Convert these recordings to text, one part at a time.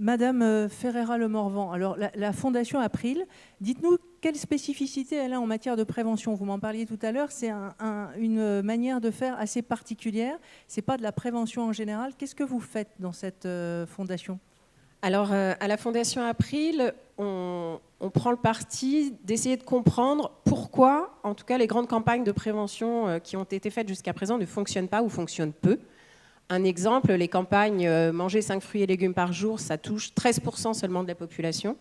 Madame Ferreira-Le Morvan, alors la Fondation April, dites-nous quelle spécificité elle a en matière de prévention. Vous m'en parliez tout à l'heure, c'est une manière de faire assez particulière. Ce n'est pas de la prévention en général. Qu'est-ce que vous faites dans cette fondation ? Alors, à la Fondation April, on prend le parti d'essayer de comprendre pourquoi, en tout cas, les grandes campagnes de prévention qui ont été faites jusqu'à présent ne fonctionnent pas ou fonctionnent peu. Un exemple, les campagnes manger 5 fruits et légumes par jour, ça touche 13% seulement de la population.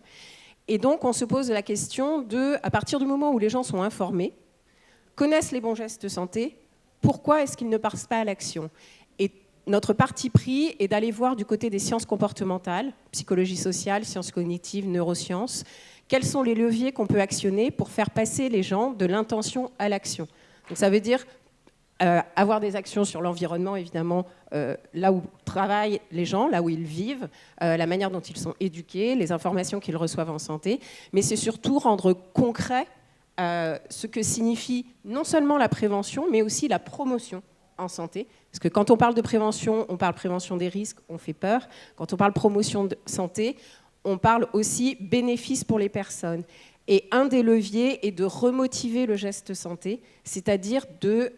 Et donc, on se pose la question de, à partir du moment où les gens sont informés, connaissent les bons gestes de santé, pourquoi est-ce qu'ils ne passent pas à l'action ? Et notre parti pris est d'aller voir du côté des sciences comportementales, psychologie sociale, sciences cognitives, neurosciences, quels sont les leviers qu'on peut actionner pour faire passer les gens de l'intention à l'action. Donc ça veut dire avoir des actions sur l'environnement, évidemment, là où travaillent les gens, là où ils vivent, la manière dont ils sont éduqués, les informations qu'ils reçoivent en santé, mais c'est surtout rendre concret ce que signifie non seulement la prévention, mais aussi la promotion en santé. Parce que quand on parle de prévention, on parle prévention des risques, on fait peur. Quand on parle promotion de santé, on parle aussi bénéfice pour les personnes. Et un des leviers est de remotiver le geste santé, c'est-à-dire de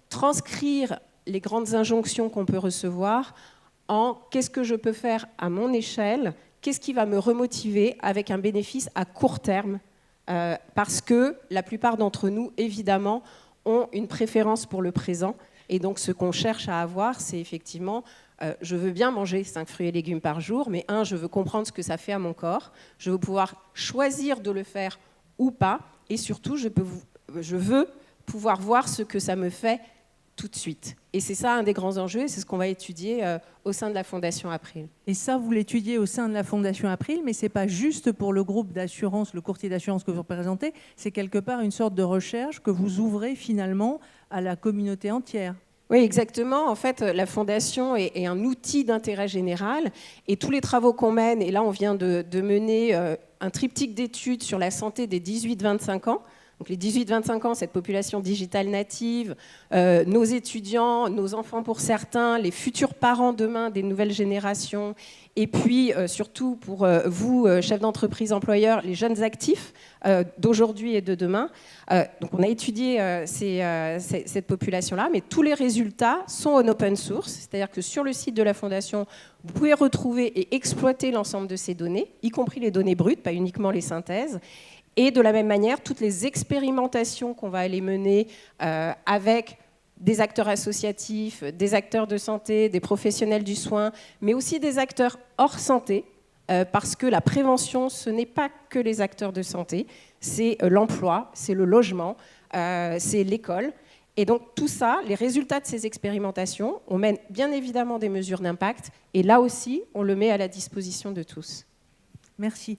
transcrire les grandes injonctions qu'on peut recevoir en qu'est-ce que je peux faire à mon échelle, qu'est-ce qui va me remotiver avec un bénéfice à court terme, parce que la plupart d'entre nous, évidemment, ont une préférence pour le présent. Et donc ce qu'on cherche à avoir, c'est effectivement... je veux bien manger 5 fruits et légumes par jour, mais je veux comprendre ce que ça fait à mon corps. Je veux pouvoir choisir de le faire ou pas. Et surtout, je veux pouvoir voir ce que ça me fait tout de suite. Et c'est ça un des grands enjeux, et c'est ce qu'on va étudier au sein de la Fondation April. Et ça, vous l'étudiez au sein de la Fondation April, mais ce n'est pas juste pour le groupe d'assurance, le courtier d'assurance que vous représentez, c'est quelque part une sorte de recherche que vous ouvrez finalement à la communauté entière. Oui, exactement. En fait, la Fondation est un outil d'intérêt général et tous les travaux qu'on mène, et là on vient de mener un triptyque d'études sur la santé des 18-25 ans, donc les 18-25 ans, cette population digitale native, nos étudiants, nos enfants pour certains, les futurs parents demain des nouvelles générations, et puis surtout pour vous, chefs d'entreprise, employeurs, les jeunes actifs d'aujourd'hui et de demain. Donc on a étudié cette population-là, mais tous les résultats sont en open source, c'est-à-dire que sur le site de la Fondation, vous pouvez retrouver et exploiter l'ensemble de ces données, y compris les données brutes, pas uniquement les synthèses. Et de la même manière, toutes les expérimentations qu'on va aller mener avec des acteurs associatifs, des acteurs de santé, des professionnels du soin, mais aussi des acteurs hors santé, parce que la prévention, ce n'est pas que les acteurs de santé, c'est l'emploi, c'est le logement, c'est l'école. Et donc tout ça, les résultats de ces expérimentations, on mène bien évidemment des mesures d'impact, et là aussi, on le met à la disposition de tous. Merci.